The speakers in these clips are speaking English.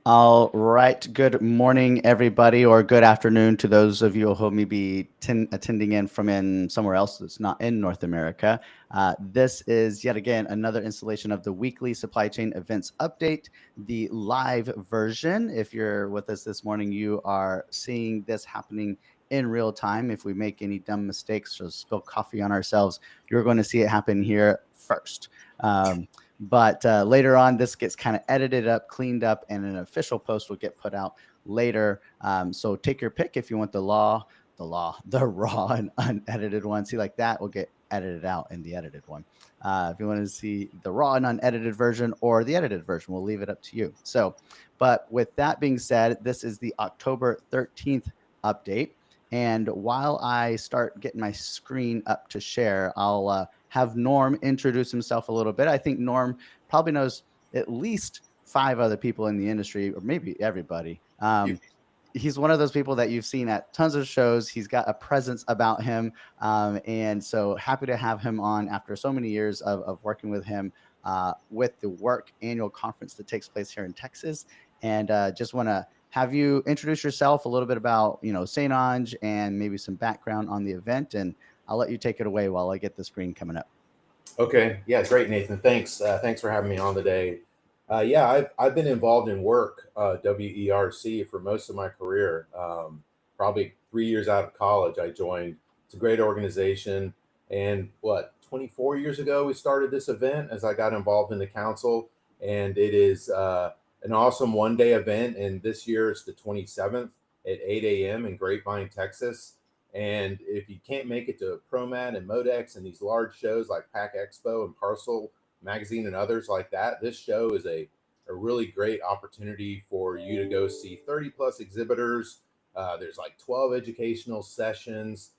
All right. Good morning, everybody, or good afternoon to those of you who may be attending in from in somewhere else that's not in North America. This is yet again another installation of the weekly supply chain events update, the live version. If you're with us this morning, you are seeing this happening in real time. If we make any dumb mistakes or spill coffee on ourselves, you're going to see it happen here first. But later on, this gets kind of edited up, cleaned up, and an official post will get put out later. So take your pick if you want the raw and unedited one. See, like that will get edited out in the edited one. If you want to see the raw and unedited version or the edited version, we'll leave it up to you. So, but with that being said, this is the October 13th update. And while I start getting my screen up to share, I'll have Norm introduce himself a little bit. I think Norm probably knows at least 5 other people in the industry, or maybe everybody. He's one of those people that you've seen at tons of shows. He's got a presence about him. And so happy to have him on after so many years of working with him with the WERC annual conference that takes place here in Texas. And just want to have you introduce yourself a little bit about, St. Onge and maybe some background on the event. And I'll let you take it away while I get the screen coming up. Okay. Yeah, great, Nathan. Thanks. Thanks for having me on today. Yeah, I've been involved in work, WERC, for most of my career. Probably 3 years out of college, I joined. It's a great organization. And 24 years ago, we started this event as I got involved in the council. And it is an awesome one-day event. And this year it's the 27th at 8 a.m. in Grapevine, Texas. And if you can't make it to ProMat and Modex and these large shows like Pack Expo and Parcel Magazine and others like that, this show is a really great opportunity for you to go see 30 plus exhibitors. There's like 12 educational sessions.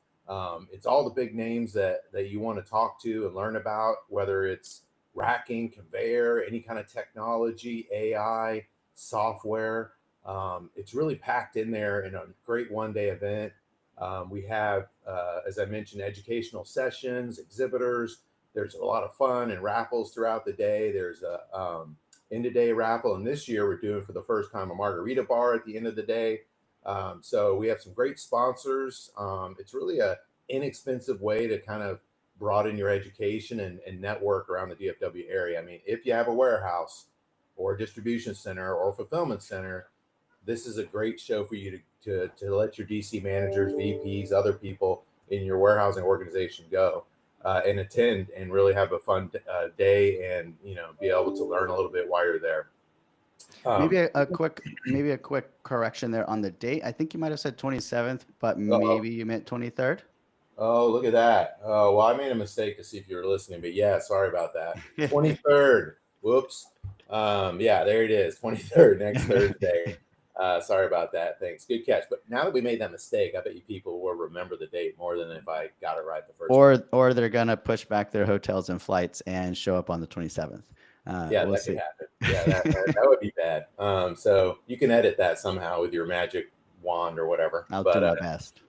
It's all the big names that you want to talk to and learn about, whether it's racking, conveyor, any kind of technology, AI, software. It's really packed in there in a great one-day event. We have, as I mentioned, educational sessions, exhibitors. There's a lot of fun and raffles throughout the day. There's a end-of-day raffle, and this year we're doing for the first time a margarita bar at the end of the day. So we have some great sponsors. It's really a inexpensive way to kind of broaden your education and network around the DFW area. I mean, if you have a warehouse or a distribution center or a fulfillment center, this is a great show for you to let your DC managers, VPs, other people in your warehousing organization go and attend and really have a fun day and be able to learn a little bit while you're there. Maybe a quick correction there on the date. I think you might have said 27th, but Uh-oh. maybe you meant 23rd. Oh, look at that. Oh, well, I made a mistake to see if you were listening, but yeah, sorry about that. 23rd. Whoops. Yeah, there it is. 23rd, next Thursday. Sorry about that. Thanks. Good catch. But now that we made that mistake, I bet you people will remember the date more than if I got it right the first time. Or they're gonna push back their hotels and flights and show up on the 27th. Yeah, We'll that could see. happen. Yeah, that would be bad. So you can edit that somehow with your magic wand or whatever. I'll do But my best.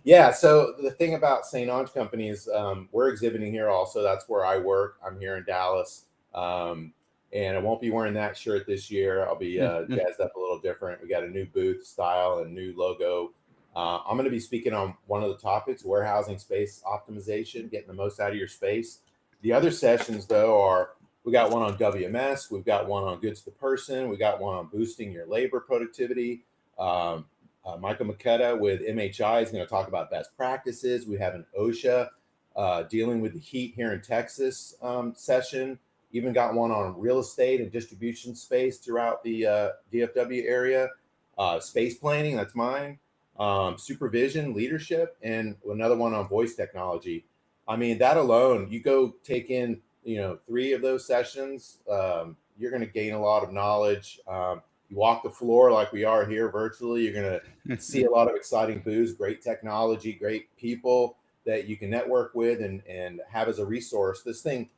yeah, so the thing about St. Onge Company is we're exhibiting here also. That's where I work. I'm here in Dallas. And I won't be wearing that shirt this year. I'll be jazzed up a little different. We got a new booth style and new logo. I'm going to be speaking on one of the topics, warehousing space optimization, getting the most out of your space. The other sessions, though, are we got one on WMS. We've got one on goods to person. We got one on boosting your labor productivity. Michael McKetta with MHI is going to talk about best practices. We have an OSHA dealing with the heat here in Texas session. Even got one on real estate and distribution space throughout the DFW area. Space planning, that's mine. Supervision, leadership, and another one on voice technology. I mean, that alone, you go take in, 3 of those sessions, you're going to gain a lot of knowledge. You walk the floor like we are here virtually, you're going to see a lot of exciting booths, great technology, great people that you can network with and have as a resource. This thing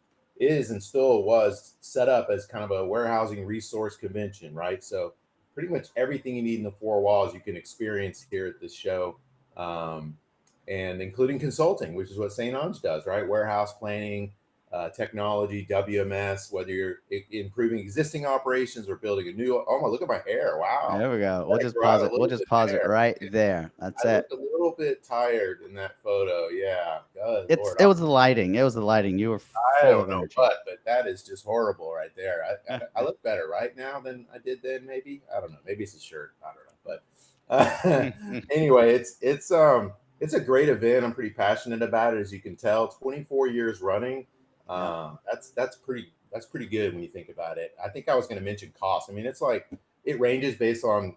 is and still was set up as kind of a warehousing resource convention, right? So pretty much everything you need in the 4 walls you can experience here at this show, and including consulting, which is what St. Onge does, right? Warehouse planning, technology, WMS, whether you're improving existing operations or building a new. Oh my, look at my hair! Wow, There we go. We'll I just grew out pause a it. We'll little just bit pause it there. right there. That's I it. looked a little bit tired in that photo. Yeah, good Lord. It was the lighting. It was the lighting. You were I full don't of know energy. what, but that is just horrible right there. I look better right now than I did then. Maybe I don't know. Maybe it's a shirt. I don't know. But anyway, it's a great event. I'm pretty passionate about it, as you can tell. 24 years running. Yeah. That's pretty good when you think about it. I think I was going to mention cost. I mean, it's like it ranges based on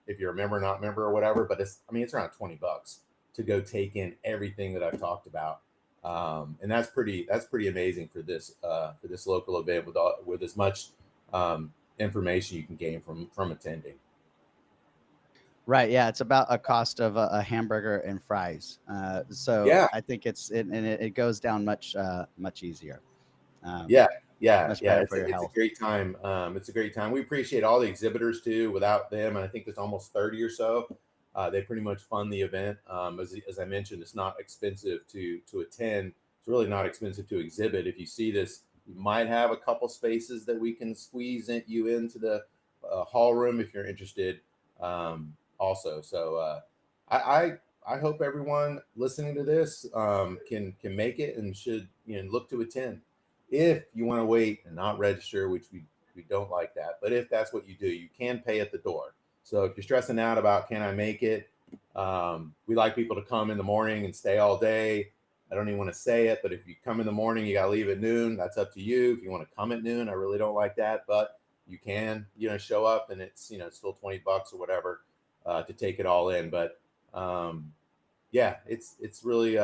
if you're a member, not member, or whatever. But it's around $20 to go take in everything that I've talked about. And that's pretty amazing for this local event with as much information you can gain from attending. Right. Yeah. It's about a cost of a hamburger and fries. So Yeah, I think it goes down much easier. Um, yeah, yeah, much yeah. better It's for your a health. great time. It's a great time. We appreciate all the exhibitors too. Without them, and I think there's almost 30 or so. They pretty much fund the event. As I mentioned, it's not expensive to attend. It's really not expensive to exhibit. If you see this, you might have a couple spaces that we can squeeze you into the hall room if you're interested. Also, so I, I hope everyone listening to this can make it and should look to attend. If you want to wait and not register, which we don't like that, but if that's what you do, you can pay at the door. So if you're stressing out about can I make it, we like people to come in the morning and stay all day. I don't even want to say it, but if you come in the morning, you got to leave at noon. That's up to you. If you want to come at noon, I really don't like that, but you can, show up and it's, still $20 or whatever to take it all in. But yeah, it's really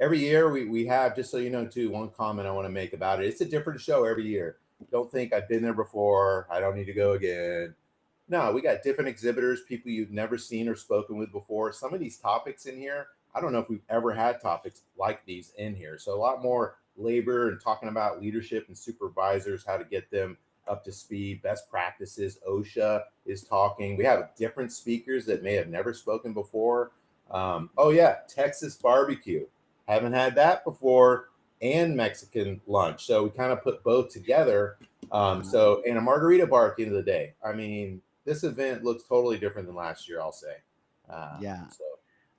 every year we have, just so you know too, one comment I want to make about it. It's a different show every year. Don't think I've been there before, I don't need to go again. No, we got different exhibitors, people you've never seen or spoken with before. Some of these topics in here, I don't know if we've ever had topics like these in here. So a lot more labor and talking about leadership and supervisors, how to get them up to speed, best practices. OSHA is talking. We have different speakers that may have never spoken before. Oh yeah, Texas barbecue. Haven't had that before, and Mexican lunch. So we kind of put both together. And a margarita bar at the end of the day. I mean, this event looks totally different than last year, I'll say. Yeah. So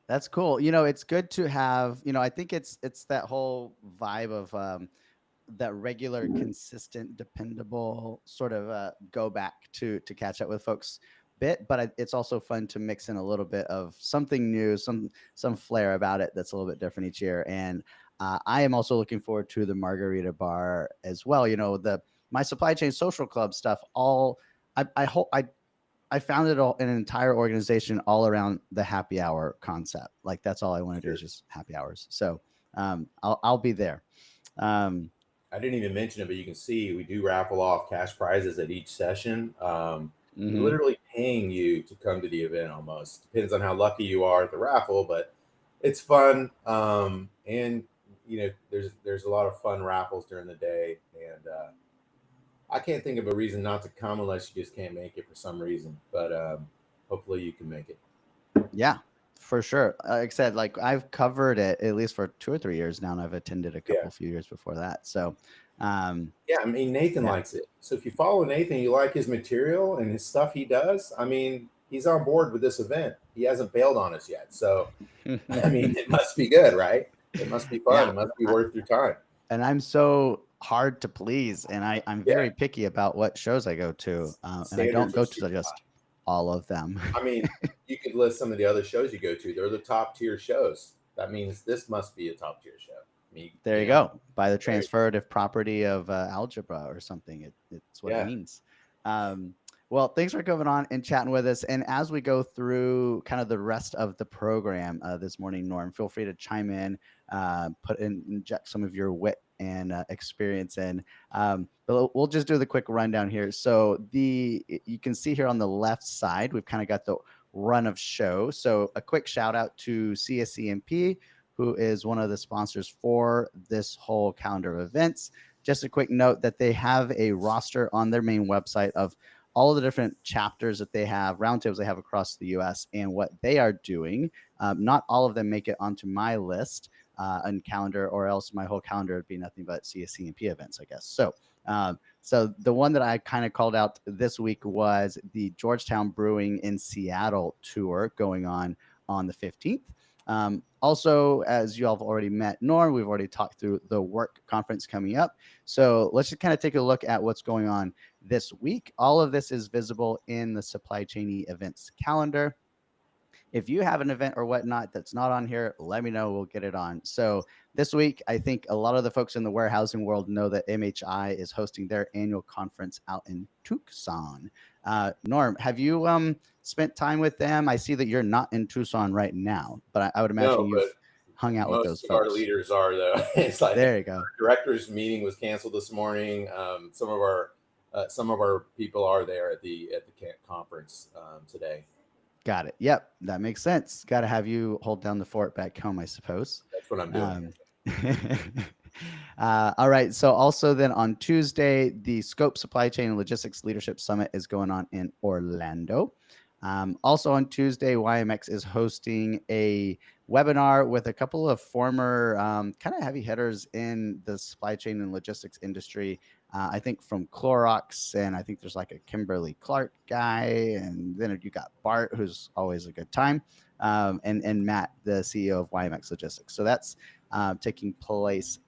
That's cool. It's good to have, I think it's that whole vibe of that regular, consistent, dependable sort of go back to catch up with folks bit, but it's also fun to mix in a little bit of something new, some flair about it that's a little bit different each year. And I am also looking forward to the margarita bar as well. The my supply chain social club stuff. I hope I founded an entire organization all around the happy hour concept. Like that's all I want to do sure. is just happy hours. So I'll be there. Um, I didn't even mention it, but you can see we do raffle off cash prizes at each session. We're mhm. literally paying you to come to the event almost. Depends on how lucky you are at the raffle, but it's fun. And there's a lot of fun raffles during the day. And I can't think of a reason not to come unless you just can't make it for some reason. But hopefully you can make it. Yeah, for sure. Like I said, like I've covered it at least for 2 or 3 years now, and I've attended a Yeah. few years before that. So, um, Yeah, I mean Nathan yeah, likes it. So if you follow Nathan, you like his material and his stuff he does. I mean, he's on board with this event. He hasn't bailed on us yet. So I mean, it must be good, right? It must be fun. yeah. It must be worth your time. And I'm so hard to please, and I'm Yeah, very picky about what shows I go to, and I don't standards are go to super high. just all of them. I mean, you could list some of the other shows you go to. They're the top tier shows. That means this must be a top tier show. I mean, There you go. By the there, transferrative property of algebra or something. It's what it yeah, means. Well, thanks for coming on and chatting with us. And as we go through kind of the rest of the program this morning, Norm, feel free to chime in, inject some of your wit and experience in. But we'll just do the quick rundown here. So you can see here on the left side, we've kind of got the run of show. So a quick shout out to CSCMP, who is one of the sponsors for this whole calendar of events. Just a quick note that they have a roster on their main website of all of the different chapters that they have, roundtables they have across the US and what they are doing. Not all of them make it onto my list, and calendar, or else my whole calendar would be nothing but CSCMP events, I guess. So the one that I kind of called out this week was the Georgetown Brewing in Seattle tour going on the 15th. Also, as you all have already met Norm, we've already talked through the WERC conference coming up. So let's just kind of take a look at what's going on this week. All of this is visible in the Supply Chain events calendar. If you have an event or whatnot that's not on here, let me know. We'll get it on. So this week, I think a lot of the folks in the warehousing world know that MHI is hosting their annual conference out in Tucson. Norm, have you spent time with them? I see that you're not in Tucson right now, but I would imagine No, but you've hung out with those most of our folks. leaders are, though. It's like There you go. our directors meeting was canceled this morning. Some of our people are there at the conference today. Got it. Yep, that makes sense. Got to have you hold down the fort back home, I suppose. That's what I'm doing. All right. So also then on Tuesday, the Scope Supply Chain and Logistics Leadership Summit is going on in Orlando. Also on Tuesday, YMX is hosting a webinar with a couple of former kind of heavy hitters in the supply chain and logistics industry. I think from Clorox, and I think there's like a Kimberly Clark guy, and then you got Bart, who's always a good time, and Matt, the CEO of YMX Logistics. So that's taking place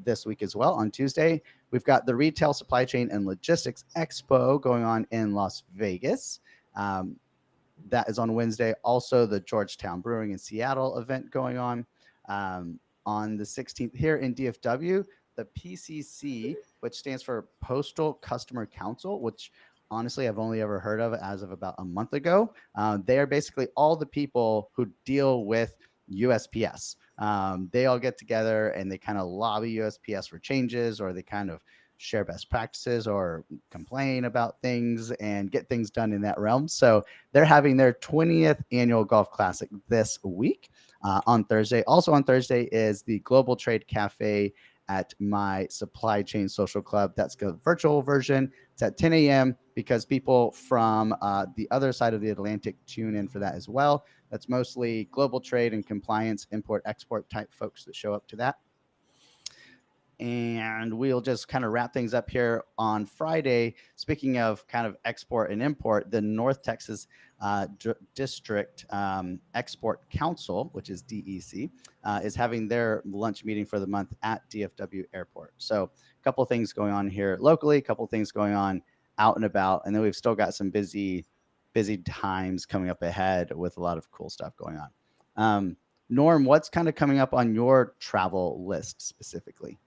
this week as well. On Tuesday, we've got the Retail Supply Chain and Logistics Expo going on in Las Vegas. That is on Wednesday. Also, the Georgetown Brewing in Seattle event going on the 16th here in DFW. The PCC, which stands for Postal Customer Council, which honestly I've only ever heard of as of about a month ago. They are basically all the people who deal with USPS. They all get together and they kind of lobby USPS for changes, or they kind of share best practices or complain about things and get things done in that realm. So they're having their 20th annual golf classic this week on Thursday. Also on Thursday is the Global Trade Cafe at my Supply Chain Social Club. That's the virtual version. It's at 10 a.m. because people from the other side of the Atlantic tune in for that as well. That's mostly global trade and compliance, import, export type folks that show up to that. And we'll just kind of wrap things up here on Friday. Speaking of kind of export and import, the North Texas District Export Council, which is DEC, is having their lunch meeting for the month at DFW Airport. So a couple of things going on here locally, a couple of things going on out and about. And then we've still got some busy times coming up ahead with a lot of cool stuff going on. Norm, what's kind of coming up on your travel list specifically?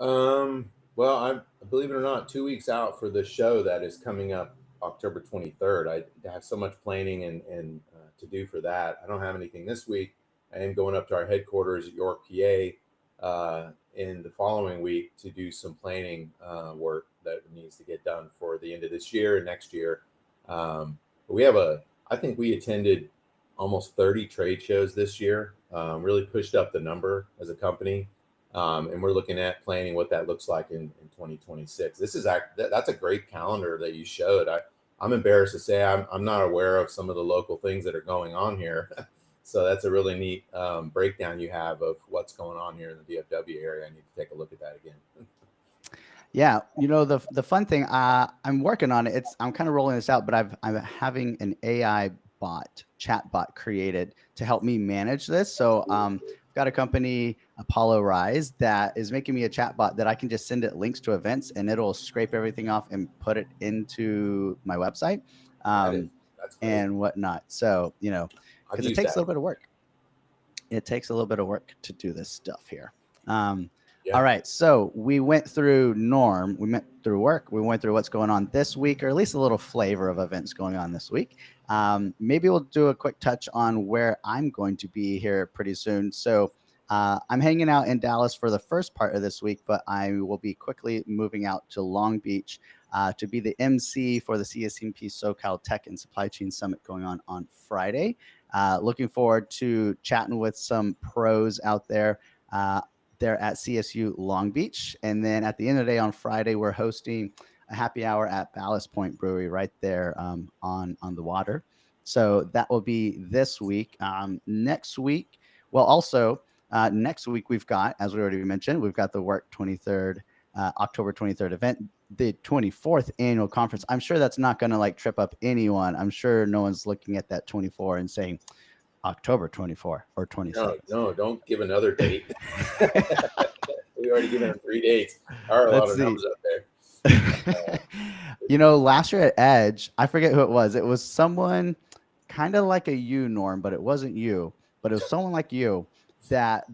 Well, I'm, believe it or not, 2 weeks out for the show that is coming up October 23rd. I have so much planning and to do for that. I don't have anything this week. I am going up to our headquarters at York, PA, in the following week to do some planning work that needs to get done for the end of this year and next year. But I think we attended almost 30 trade shows this year, really pushed up the number as a company. And we're looking at planning what that looks like in 2026. That's a great calendar that you showed. I'm embarrassed to say I'm not aware of some of the local things that are going on here. So that's a really neat breakdown you have of what's going on here in the DFW area. I need to take a look at that again. Yeah, the fun thing, I'm working on it. I'm kind of rolling this out, but I'm having an AI chat bot created to help me manage this. So I've got a company, Apollo Rise, that is making me a chat bot that I can just send it links to events and it'll scrape everything off and put it into my website That's great. and whatnot. So, because it takes a little bit of work. It takes a little bit of work to do this stuff here. Yeah. All right. So we went through Norm. We went through work. We went through what's going on this week, or at least a little flavor of events going on this week. Maybe we'll do a quick touch on where I'm going to be here pretty soon. So I'm hanging out in Dallas for the first part of this week, but I will be quickly moving out to Long Beach to be the MC for the CSCMP SoCal Tech and Supply Chain Summit going on Friday. Looking forward to chatting with some pros out there. They're at CSU Long Beach. And then at the end of the day on Friday, we're hosting a happy hour at Ballast Point Brewery right there on the water. So that will be this week. Next week, Well, also next week we've got, as we already mentioned, we've got the WERC 23rd, October 23rd event, the 24th annual conference. I'm sure that's not going to like trip up anyone. I'm sure no one's looking at that 24 and saying October 24 or 26. No, don't give another date. We already given them 3 dates. There are a lot of numbers up there. You know, last year at Edge, I forget who it was. It was someone kind of like a you, Norm, but it wasn't you. But it was someone like you that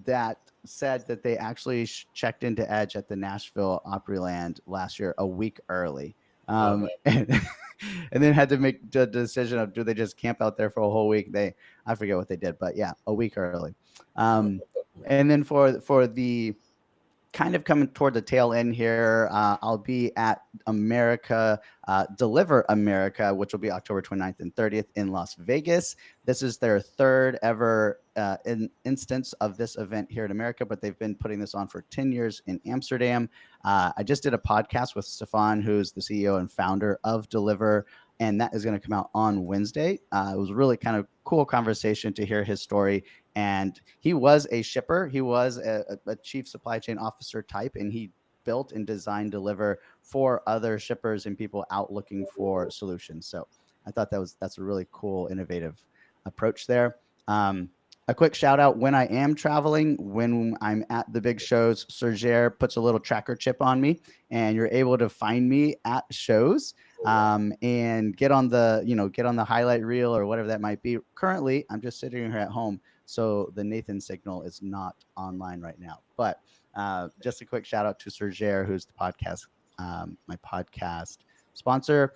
said that they actually checked into Edge at the Nashville Opryland last year a week early. And, and then had to make the decision of do they just camp out there for a whole week? I forget what they did, but yeah, a week early. And then for the kind of coming toward the tail end here, I'll be at Deliver America, which will be October 29th and 30th in Las Vegas. This is their third ever instance of this event here in America, but they've been putting this on for 10 years in Amsterdam. I just did a podcast with Stefan, who's the CEO and founder of Deliver, and that is going to come out on Wednesday. It was really kind of cool conversation to hear his story. And he was a shipper. He was a chief supply chain officer type, and he built and designed Deliver for other shippers and people out looking for solutions. So I thought that's a really cool, innovative approach there. A quick shout out when I am traveling, when I'm at the big shows, Sergere puts a little tracker chip on me, and you're able to find me at shows and get on the highlight reel or whatever that might be. Currently, I'm just sitting here at home, so the Nathan signal is not online right now. But just a quick shout out to Sergere, who's the podcast, my podcast sponsor.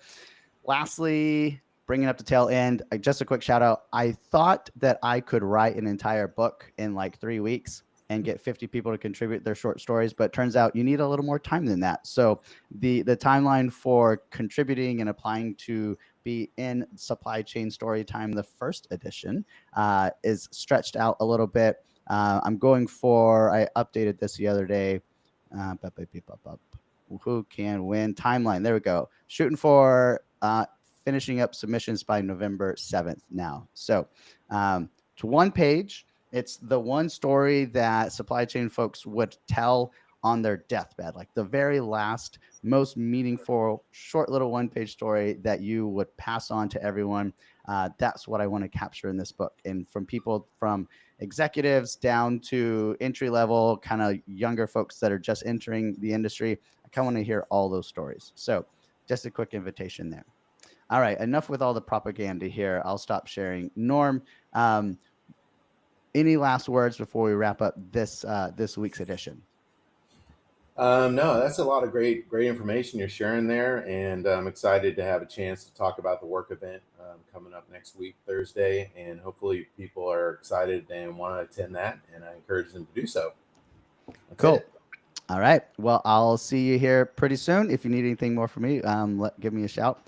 Lastly, bringing up the tail end, just a quick shout out. I thought that I could write an entire book in like 3 weeks and get 50 people to contribute their short stories, but turns out you need a little more time than that. So the timeline for contributing and applying to be in Supply Chain Storytime, the first edition, is stretched out a little bit. I'm going for, I updated this the other day. Who can win timeline? There we go. Shooting for finishing up submissions by November 7th now. So to one page, it's the one story that supply chain folks would tell on their deathbed, like the very last, most meaningful, short little one-page story that you would pass on to everyone. That's what I want to capture in this book. And from people from executives down to entry-level, kind of younger folks that are just entering the industry, I kind of want to hear all those stories. So just a quick invitation there. All right, enough with all the propaganda here. I'll stop sharing. Norm, any last words before we wrap up this week's edition? No, that's a lot of great information you're sharing there, and I'm excited to have a chance to talk about the WERC event coming up next week, Thursday, and hopefully people are excited and want to attend that, and I encourage them to do so. That's cool. It. All right. Well, I'll see you here pretty soon. If you need anything more from me, give me a shout.